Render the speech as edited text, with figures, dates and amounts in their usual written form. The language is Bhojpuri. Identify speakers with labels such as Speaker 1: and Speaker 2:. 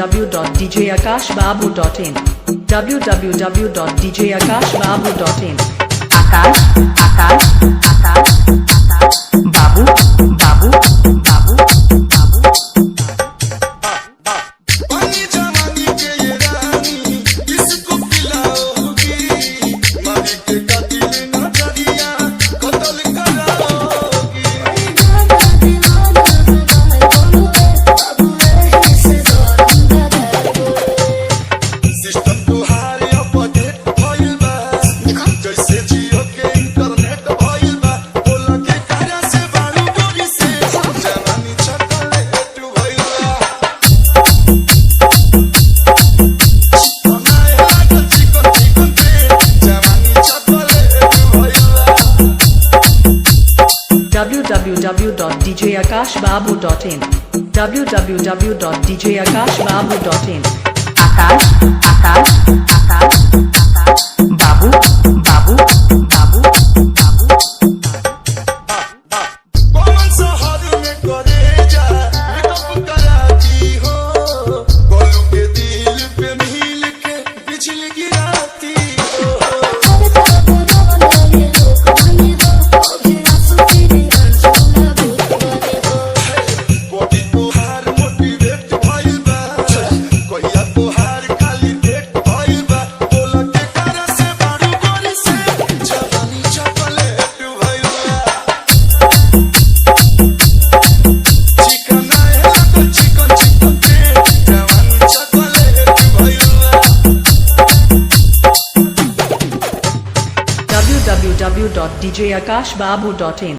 Speaker 1: www.djakashbabu.in www.djakashbabu.in
Speaker 2: आकाश आकाश आकाश आकाश बाबू बाबू बाबू बाबू
Speaker 3: पानी जवानी के ये रानी किसको पिलाओगी मारी के कातिल नजरिया कत्ल कराओगी सिस्टम तुहारी अपडेट भइल बा जैसे जियो के इंटरनेट भइल बा बोला के कारा से बालू गोरी से जवानी चॉकलेट भइल बा
Speaker 1: www.djakashbabu.in www.djakashbabu.in
Speaker 2: आकाश आकाश आकाश आकाश बाबू बाबू बाबू बाबू
Speaker 3: कौन शहर में करे जा मेकअप कराती हो गोलू के दिल पे मिल के बिजली गिराती हो बॉडी तुहार मोटिवेट भइल बा कोइया तुहार खाली पेट भइल बा बोला के कारा से बारू गोरी से जवानी चॉकलेट भइल बा चिकन आए तो चिकन चिकन पे जवानी चॉकलेट भइल बा
Speaker 1: www.djakashbabu.in